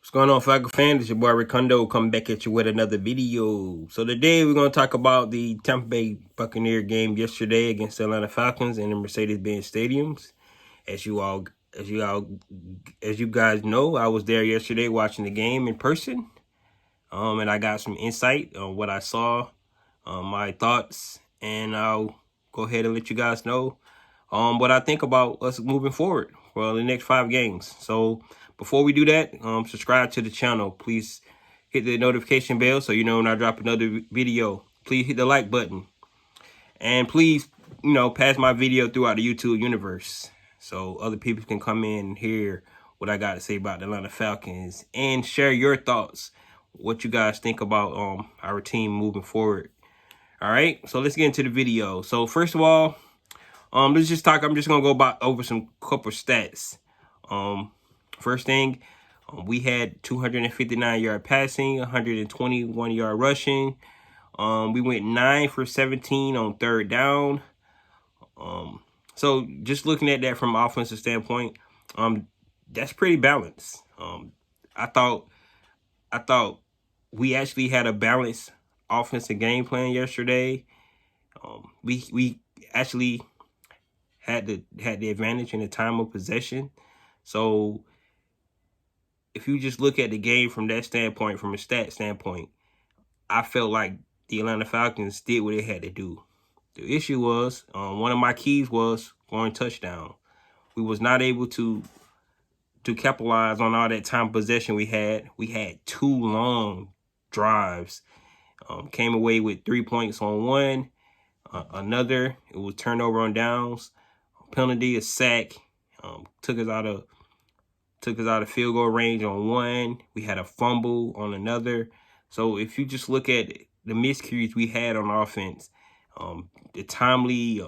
What's going on, Falcon fans? It's your boy Ricondo coming back at you with another video. So today we're going to talk about the Tampa Bay Buccaneer game yesterday against the Atlanta Falcons in the Mercedes-Benz stadiums. As you guys know, I was there yesterday watching the game in person, and I got some insight on what I saw, my thoughts, and I'll go ahead and let you guys know what I think about us moving forward for the next 5 games. So before we do that, subscribe to the channel. Please hit the notification bell so you know when I drop another video. Please hit the like button. And please, pass my video throughout the YouTube universe so other people can come in and hear what I got to say about the Atlanta Falcons and share your thoughts, what you guys think about our team moving forward. All right, so let's get into the video. So first of all, let's just talk. I'm just gonna go over some couple stats. First thing, we had 259-yard passing, 121-yard rushing. We went 9 for 17 on third down. So just looking at that from an offensive standpoint, that's pretty balanced. I thought we actually had a balanced offensive game plan yesterday. We actually had the advantage in the time of possession. So if you just look at the game from that standpoint, from a stat standpoint, I felt like the Atlanta Falcons did what they had to do. The issue was, one of my keys was scoring touchdown. We was not able to capitalize on all that time possession we had. We had 2 long drives. Came away with 3 points on one. Another, it was turnover on downs. Penalty, a sack, took us out of field goal range on one. We had a fumble on another. So if you just look at the miscues we had on offense, the timely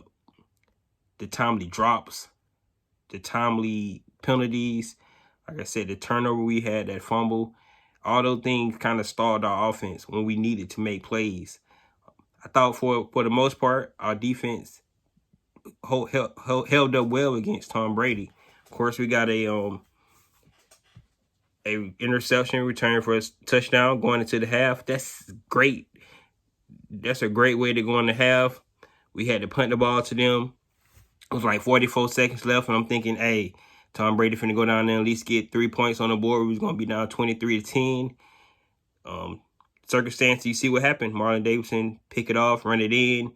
drops, the timely penalties, like I said, the turnover we had, that fumble, all those things kind of stalled our offense when we needed to make plays. I thought for the most part, our defense held up well against Tom Brady. Of course, we got a interception return for a touchdown going into the half. That's great. That's a great way to go in the half. We had to punt the ball to them. It was like 44 seconds left, and I'm thinking, hey, Tom Brady finna go down there and at least get 3 points on the board. We was gonna be down 23-10. Circumstance, you see what happened. Marlon Davidson pick it off, run it in.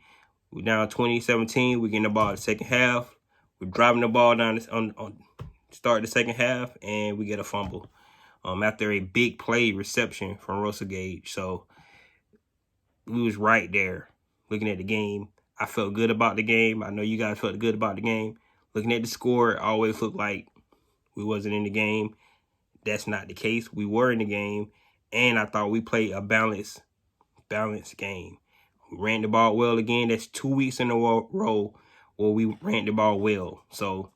We're down 20-17. We're getting the ball in the second half. We're driving the ball down on start the second half, and we get a fumble after a big play reception from Russell Gage. So we was right there looking at the game. I felt good about the game. I know you guys felt good about the game. Looking at the score, it always looked like we wasn't in the game. That's not the case. We were in the game, and I thought we played a balanced game. We ran the ball well again. That's 2 weeks in a row where we ran the ball well. So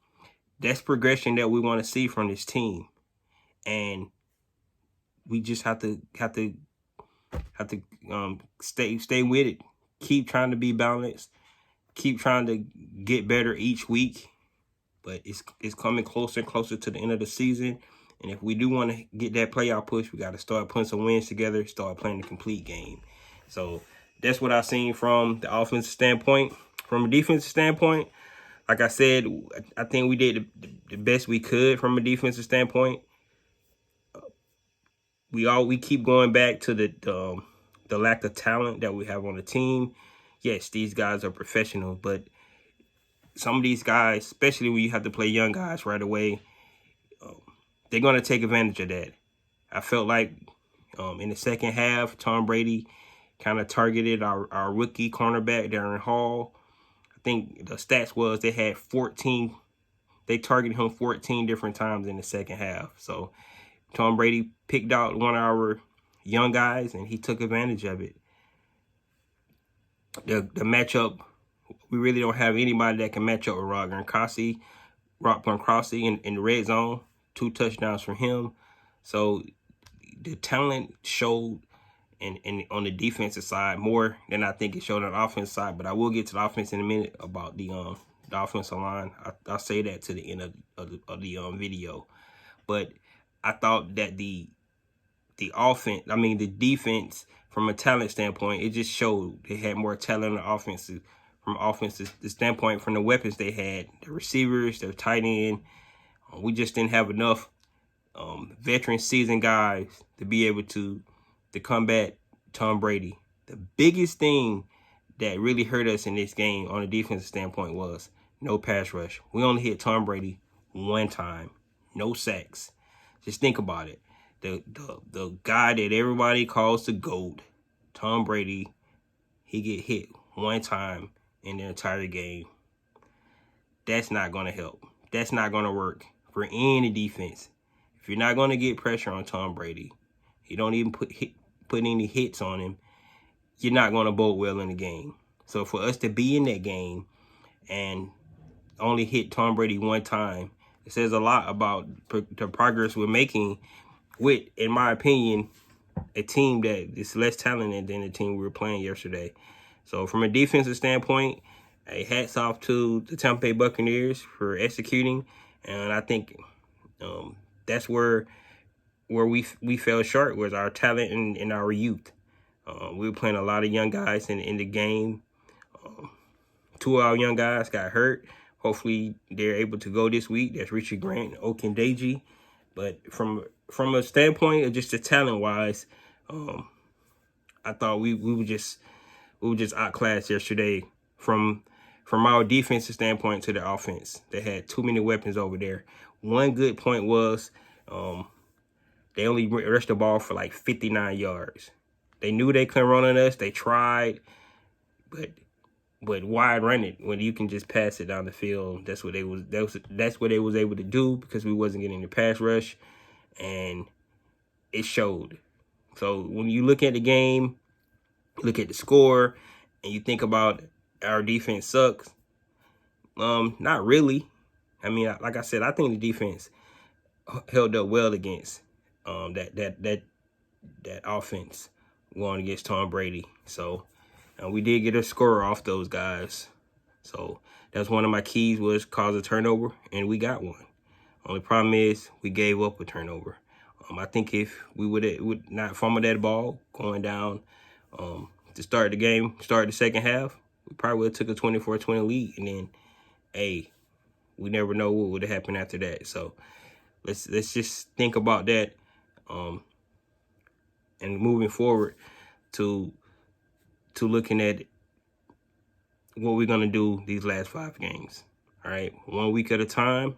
that's progression that we want to see from this team, and we just have to stay with it. Keep trying to be balanced. Keep trying to get better each week. But it's coming closer and closer to the end of the season. And if we do want to get that playoff push, we got to start putting some wins together, start playing the complete game. So that's what I've seen from the offensive standpoint. From a defensive standpoint, like I said, I think we did the best we could from a defensive standpoint. We keep going back to the lack of talent that we have on the team. Yes, these guys are professional, but some of these guys, especially when you have to play young guys right away, they're going to take advantage of that. I felt like in the second half, Tom Brady kind of targeted our rookie cornerback, Darren Hall. I think the stats was they targeted him 14 different times in the second half. So Tom Brady picked out one of our young guys, and he took advantage of it. The matchup, we really don't have anybody that can match up with Rock Gronkowski in the red zone. 2 touchdowns from him. So the talent showed and on the defensive side more than I think it showed on the offensive side. But I will get to the offense in a minute about the offensive line. I'll say that to the end of the video. But I thought that the the offense, I mean the defense from a talent standpoint, it just showed they had more talent on offense from offensive the standpoint from the weapons they had, the receivers, their tight end. We just didn't have enough veteran seasoned guys to be able to combat Tom Brady. The biggest thing that really hurt us in this game on a defensive standpoint was no pass rush. We only hit Tom Brady one time, no sacks. Just think about it. The guy that everybody calls the GOAT, Tom Brady, he get hit one time in the entire game. That's not going to help. That's not going to work for any defense. If you're not going to get pressure on Tom Brady, you don't even put any hits on him, you're not going to bode well in the game. So for us to be in that game and only hit Tom Brady one time, it says a lot about the progress we're making with, in my opinion, a team that is less talented than the team we were playing yesterday. So from a defensive standpoint, hats off to the Tampa Bay Buccaneers for executing. And I think that's where we fell short was our talent and our youth. We were playing a lot of young guys in the game. Two of our young guys got hurt. Hopefully they're able to go this week. That's Richard Grant and Okendeji. But from a standpoint of just the talent wise, I thought we were just outclassed yesterday from our defensive standpoint to the offense. They had too many weapons over there. One good point was they only rushed the ball for like 59 yards. They knew they couldn't run on us. They tried, but wide run it when you can just pass it down the field. That's what they was able to do because we wasn't getting the pass rush, and it showed. So when you look at the game, look at the score, and you think about our defense sucks. Not really. I mean, like I said, I think the defense held up well against that offense going against Tom Brady. So we did get a score off those guys. So that's one of my keys was cause a turnover, and we got one. Only problem is we gave up a turnover. I think if we would not fumble that ball going down to start the game, start the second half, we probably would have took a 24-20 lead, and then, hey, we never know what would have happened after that. So let's just think about that, and moving forward to looking at what we're gonna do these last 5 games. All right, 1 week at a time.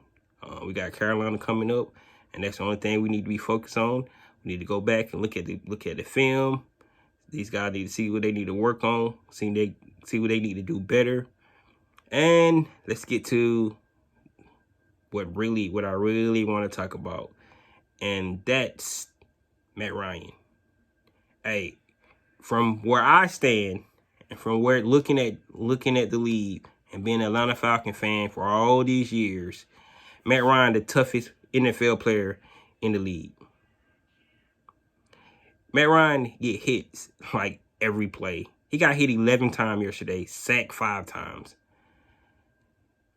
We got Carolina coming up, and that's the only thing we need to be focused on. We need to go back and look at the film. These guys need to see what they need to work on, see what they need to do better. And let's get to what I really want to talk about. And that's Matt Ryan. Hey, from where I stand and from where looking at the league and being an Atlanta Falcon fan for all these years, Matt Ryan, the toughest NFL player in the league. Matt Ryan get hits like every play. He got hit 11 times yesterday, sacked 5 times.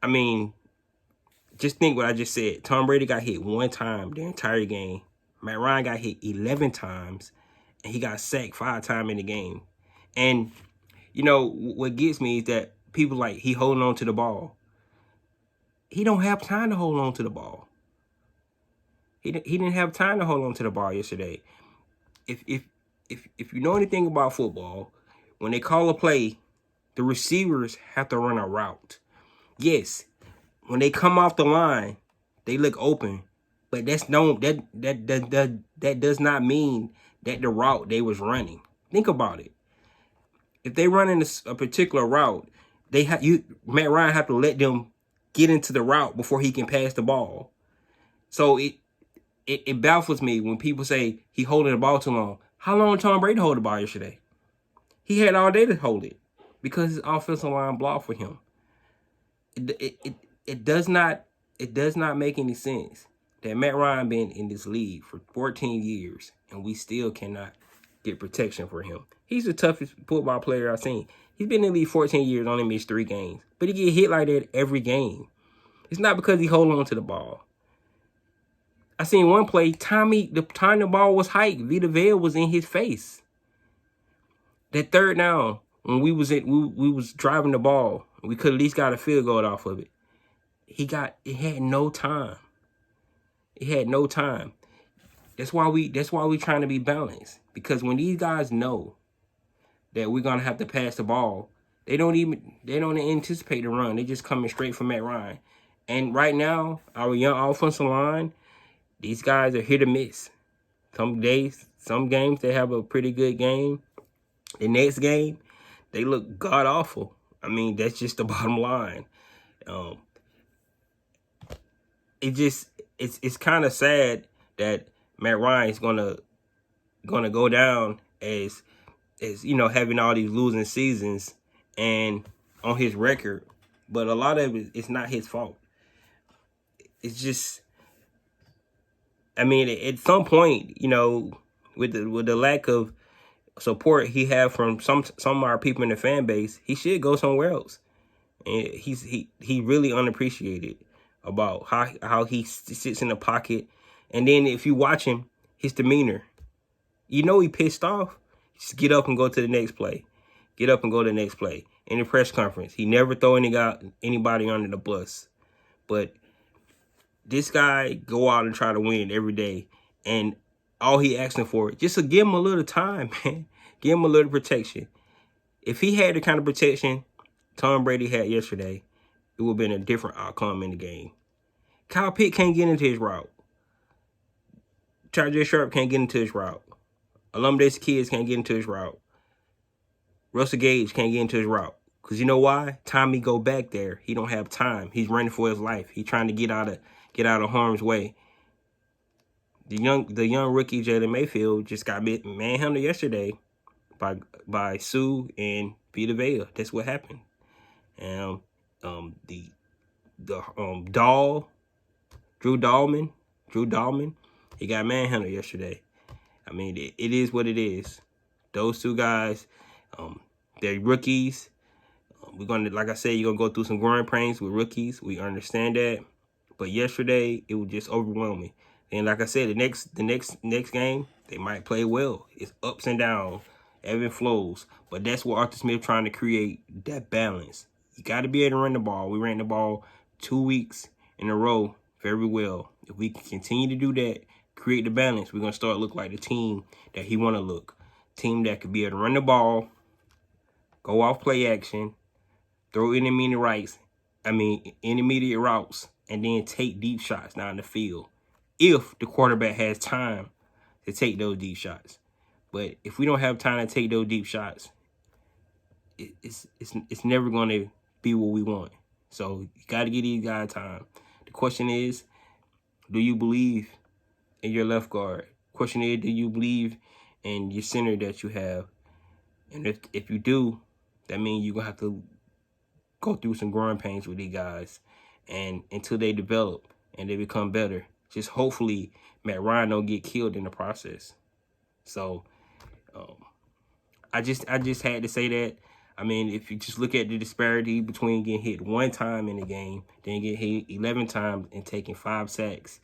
I mean, just think what I just said. Tom Brady got hit 1 time the entire game. Matt Ryan got hit 11 times, and he got sacked 5 times in the game. And, you know, what gets me is that people like, he holding on to the ball. He don't have time to hold on to the ball. He didn't have time to hold on to the ball yesterday. If you know anything about football, when they call a play, the receivers have to run a route. Yes, when they come off the line, they look open, but that does not mean that the route they was running. Think about it. If they running a particular route, Matt Ryan have to let them get into the route before he can pass the ball. So it baffles me when people say he holding the ball too long. How long did Tom Brady hold the ball yesterday? He had all day to hold it because his offensive line blocked for him. It does not make any sense that Matt Ryan been in this league for 14 years and we still cannot get protection for him. He's the toughest football player I've seen. He's been in the league 14 years, only missed 3 games, but he get hit like that every game. It's not because he hold on to the ball. I seen one play, the time the ball was hiked, Vita Vea was in his face. That third down, when we was driving the ball, we could at least got a field goal off of it. It had no time. It had no time. That's why we trying to be balanced. Because when these guys know that we're gonna have to pass the ball, they don't anticipate the run. They just coming straight from Matt Ryan. And right now, our young offensive line, these guys are hit or miss. Some games they have a pretty good game. The next game, they look god awful. I mean, that's just the bottom line. It's kind of sad that Matt Ryan is gonna go down as having all these losing seasons and on his record, but a lot of it's not his fault. It's just, I mean, at some point, with the lack of support he had from some of our people in the fan base, he should go somewhere else. And he really unappreciated about how he sits in the pocket. And then if you watch him, his demeanor, he pissed off. Just get up and go to the next play. Get up and go to the next play. In the press conference, he never throw anybody under the bus. But this guy go out and try to win every day. And all he asking for, just to give him a little time, man. Give him a little protection. If he had the kind of protection Tom Brady had yesterday, it would have been a different outcome in the game. Kyle Pitt can't get into his route. J. Sharp can't get into his route. Alumda's kids can't get into his route. Russell Gage can't get into his route. Because you know why? Tommy go back there. He don't have time. He's running for his life. He's trying to get out of harm's way. The young rookie Jalen Mayfield just got manhandled yesterday by Sue and Vita Vea. That's what happened. And Drew Dahlman, he got manhandled yesterday. I mean, it is what it is. Those two guys, they're rookies. We're gonna, like I said, you're gonna go through some growing pains with rookies. We understand that. But yesterday, it was just overwhelming. And like I said, the next game, they might play well. It's ups and downs, ebb and flows. But that's what Arthur Smith trying to create, that balance. You got to be able to run the ball. We ran the ball 2 weeks in a row very well. If we can continue to do that, create the balance, we're going to start look like the team that he want to look. Team that could be able to run the ball, go off play action, throw intermediate routes, and then take deep shots down the field. If the quarterback has time to take those deep shots. But if we don't have time to take those deep shots, it's never going to be what we want. So you got to give these guys time. The question is, do you believe in your left guard? Question is, do you believe in your center that you have? And if you do, that means you're going to have to go through some growing pains with these guys, and until they develop and they become better. Just hopefully Matt Ryan don't get killed in the process. So I just had to say that. I mean, if you just look at the disparity between getting hit one time in the game, then getting hit 11 times and taking 5 sacks,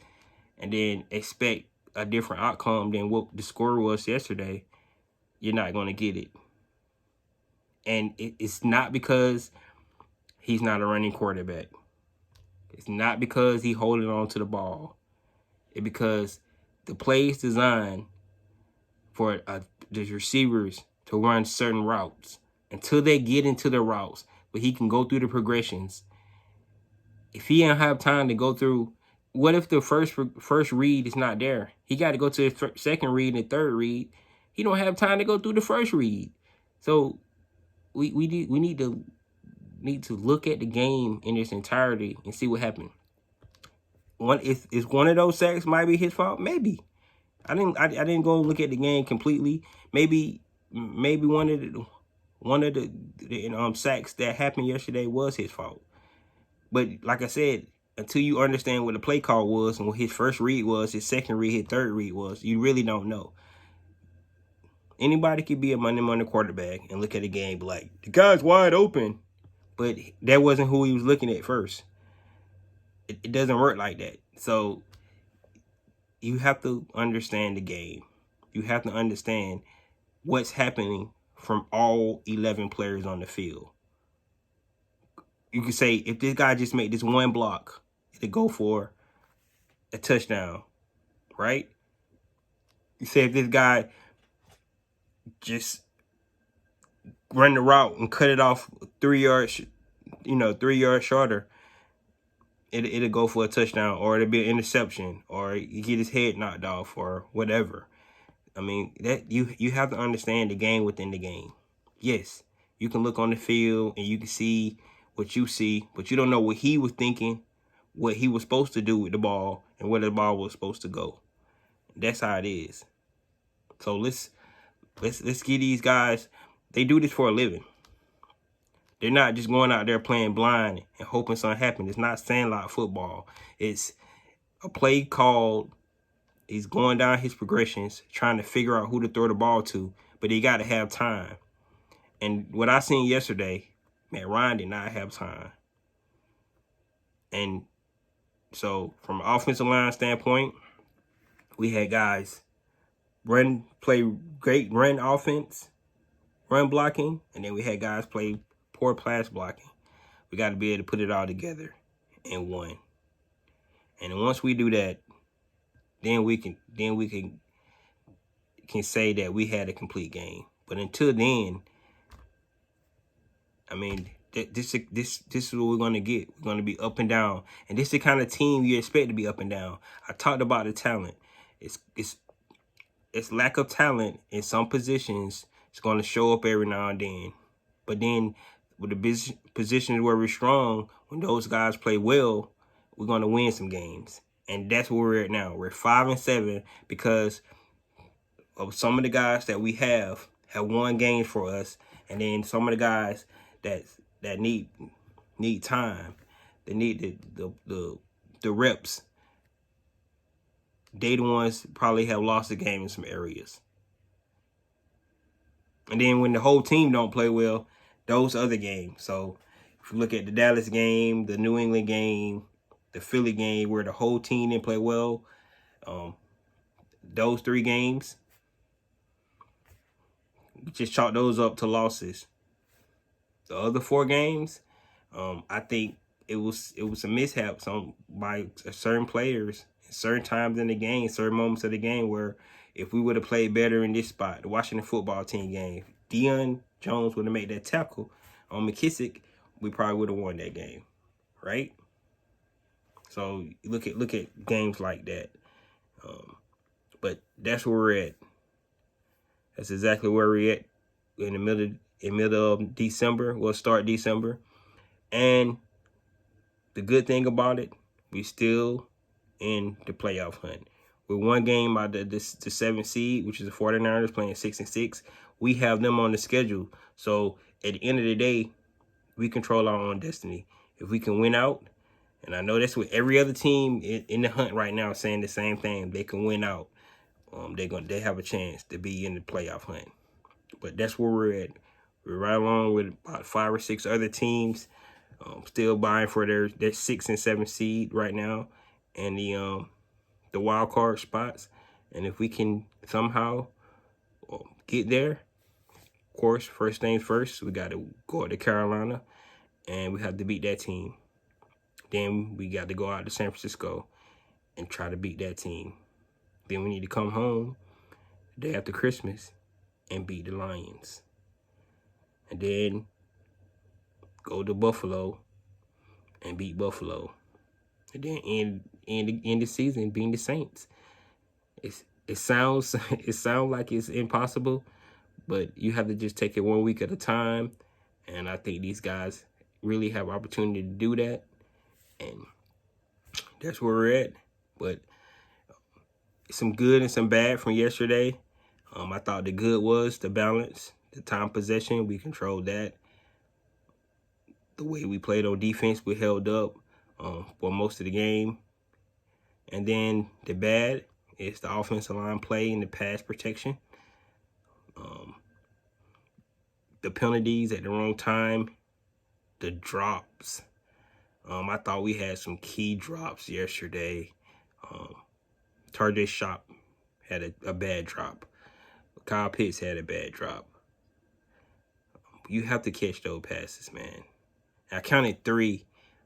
and then expect a different outcome than what the score was yesterday, you're not going to get it. And it's not because he's not a running quarterback. It's not because he's holding on to the ball. It's because the play is designed for the receivers to run certain routes until they get into the routes, but he can go through the progressions. If he don't have time to go through, what if the first read is not there? He got to go to the second read and third read. He don't have time to go through the first read. So we need to look at the game in its entirety and see what happened. Is one of those sacks might be his fault? Maybe. I didn't go look at the game completely. Maybe one of the sacks that happened yesterday was his fault. But like I said, until you understand what the play call was and what his first read was, his second read, his third read was, you really don't know. Anybody could be a Monday quarterback and look at the game like, the guy's wide open. But that wasn't who he was looking at first. It doesn't work like that. So you have to understand the game. You have to understand what's happening from all 11 players on the field. You can say if this guy just made this one block, it'll go for a touchdown, right? You say if this guy just run the route and cut it off 3 yards, 3 yards shorter, it'll go for a touchdown, or it'll be an interception, or you get his head knocked off, or whatever. I mean, that you have to understand the game within the game. Yes, you can look on the field and you can see what you see, but you don't know what he was thinking, what he was supposed to do with the ball, and where the ball was supposed to go. That's how it is. So let's get these guys. They do this for a living. They're not just going out there playing blind and hoping something happens. It's not sandlot football. It's a play called. He's going down his progressions, trying to figure out who to throw the ball to, but he got to have time. And what I seen yesterday, man, Ryan did not have time. And so from an offensive line standpoint, we had guys play great run offense, run blocking, and then we had guys play poor pass blocking. We got to be able to put it all together in one. And once we do that, then we can say that we had a complete game. But until then, I mean, this is what we're gonna get. We're gonna be up and down, and this is the kind of team you expect to be up and down. I talked about the talent. It's lack of talent in some positions. It's gonna show up every now and then, but then with the positions where we're strong, when those guys play well, we're gonna win some games. And that's where we're at now. We're 5-7 because of some of the guys that we have won games for us, and then some of the guys that need time, they need the reps. They the ones probably have lost the game in some areas. And then when the whole team don't play well, those other games. So if you look at the Dallas game, the New England game, the Philly game, where the whole team didn't play well, those 3 games, just chalk those up to losses. The other 4 games, I think it was a mishap by certain players at certain times in the game, certain moments of the game, where if we would have played better in this spot, the Washington football team game, Deion Jones would have made that tackle on McKissick, we probably would have won that game, right? So look at games like that. But that's where we're at. That's exactly where we're at in the middle of December. We'll start December. And the good thing about it, we still in the playoff hunt. We're 1 game out of the 7th seed, which is the 49ers playing 6-6. We have them on the schedule. So at the end of the day, we control our own destiny. If we can win out, and I know that's what every other team in the hunt right now is saying the same thing. They can win out. They have a chance to be in the playoff hunt. But that's where we're at. We're right along with about 5 or 6 other teams, still vying for their 6 and 7 seed right now, and the wild card spots. And if we can somehow get there, of course, first things first, we got to go out to Carolina, and we have to beat that team. Then we got to go out to San Francisco and try to beat that team. Then we need to come home the day after Christmas and beat the Lions. And then go to Buffalo and beat Buffalo. And then end the season beating the Saints. It sounds like it's impossible, but you have to just take it 1 week at a time. And I think these guys really have opportunity to do that. And that's where we're at. But some good and some bad from yesterday. I thought the good was the balance, the time possession. We controlled that. The way we played on defense, we held up for most of the game. And then the bad is the offensive line play and the pass protection. The penalties at the wrong time. The drops. I thought we had some key drops yesterday. Tarjay Shop had a bad drop. Kyle Pitts had a bad drop. You have to catch those passes, man. I counted 3.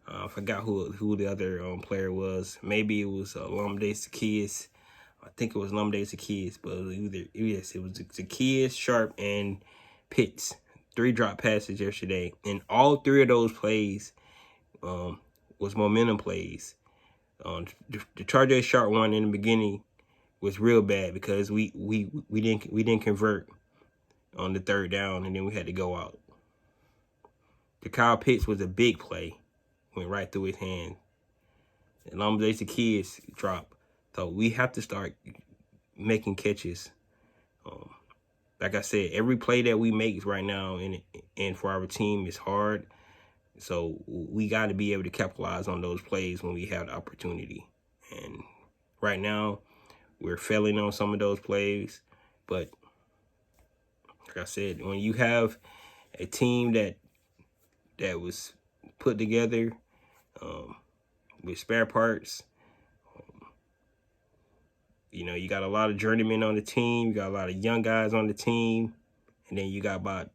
I forgot who the other player was. Maybe it was Lamade Zaccheaus. I think it was Lamade Zaccheaus, but it was Zaccheaus, Sharp, and Pitts. 3 drop passes yesterday, and all 3 of those plays was momentum plays. The Tarjay Sharp one in the beginning was real bad because we didn't convert on the 3rd down, and then we had to go out. The Kyle Pitts was a big play, went right through his hand. And Lamade Zaccheaus drop. So we have to start making catches. Like I said, every play that we make right now and for our team is hard. So we got to be able to capitalize on those plays when we have the opportunity. And right now, we're failing on some of those plays. But like I said, when you have a team that was put together with spare parts, you got a lot of journeymen on the team. You got a lot of young guys on the team. And then you got about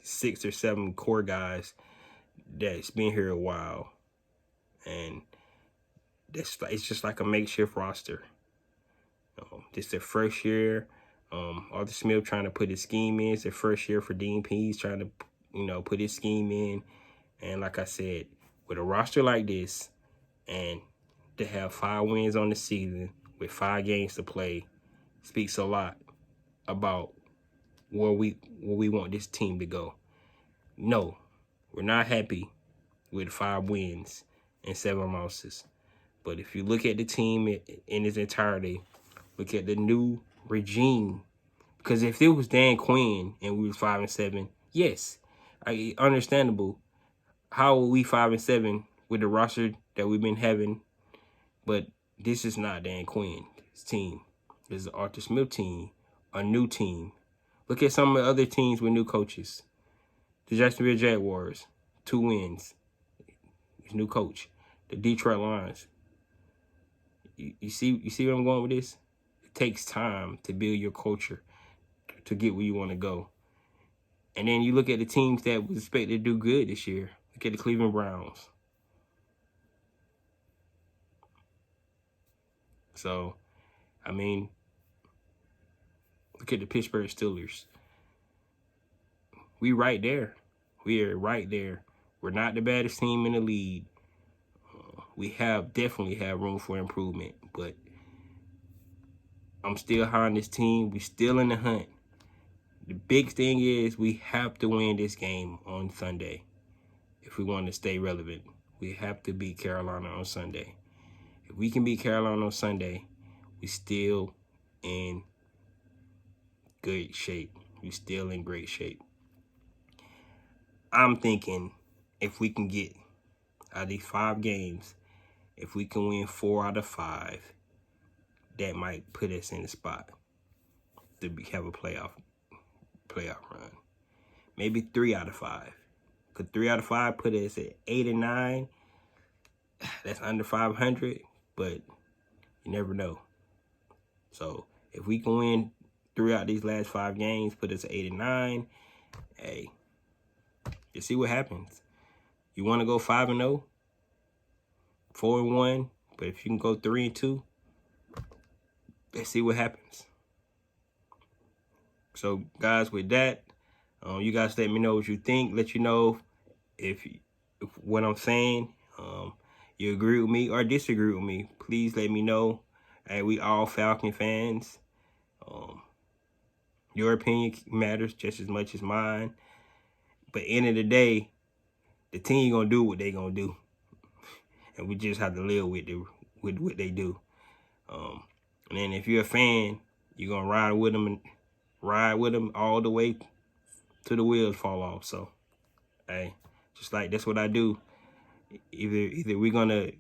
6 or 7 core guys that's been here a while. And it's just like a makeshift roster. This is their first year. Arthur Smith trying to put his scheme in. It's their first year for Dean Pease trying to, put his scheme in. And like I said, with a roster like this, and to have 5 wins on the season with 5 games to play, speaks a lot about where we want this team to go. No, we're not happy with 5 wins and 7 losses. But if you look at the team in its entirety, look at the new regime. Because if it was Dan Quinn and we was 5-7, yes, understandable. How are we 5-7 with the roster that we've been having? But this is not Dan Quinn's team. This is the Arthur Smith team, a new team. Look at some of the other teams with new coaches. The Jacksonville Jaguars, 2 wins. His new coach. The Detroit Lions. You see where I'm going with this? It takes time to build your culture to get where you want to go. And then you look at the teams that was expected to do good this year. Look at the Cleveland Browns. So, look at the Pittsburgh Steelers. We right there. We are right there. We're not the baddest team in the league. We definitely have room for improvement, but I'm still high on this team. We still in the hunt. The big thing is we have to win this game on Sunday if we want to stay relevant. We have to beat Carolina on Sunday. If we can beat Carolina on Sunday, we still in good shape. We still in great shape. I'm thinking if we can get out of these 5 games, if we can win 4 out of 5, that might put us in the spot to have a playoff run. Maybe 3 out of 5. Because 3 out of 5 put us at 8-9. That's under 500, but you never know. So if we can win 3 out of these last 5 games, put us at 8-9, hey, you see what happens. You want to go 5-0, 4-1, but if you can go 3-2, let's see what happens. So, guys, with that, you guys let me know what you think. Let you know if what I'm saying, you agree with me or disagree with me. Please let me know. Hey, we all Falcon fans. Your opinion matters just as much as mine. But end of the day, the team gonna do what they gonna do, and we just have to live with what they do. And then if you're a fan, you're gonna ride with them all the way to the wheels fall off. So, hey, just like that's what I do. Either we're gonna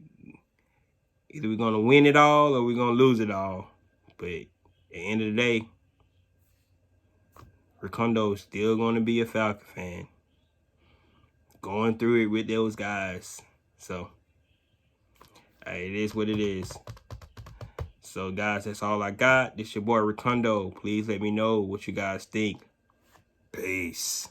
win it all or we're gonna lose it all. But at the end of the day, Ricondo is still gonna be a Falcon fan. Going through it with those guys. So, hey, it is what it is. So, guys, that's all I got. This your boy Rotundo. Please let me know what you guys think. Peace.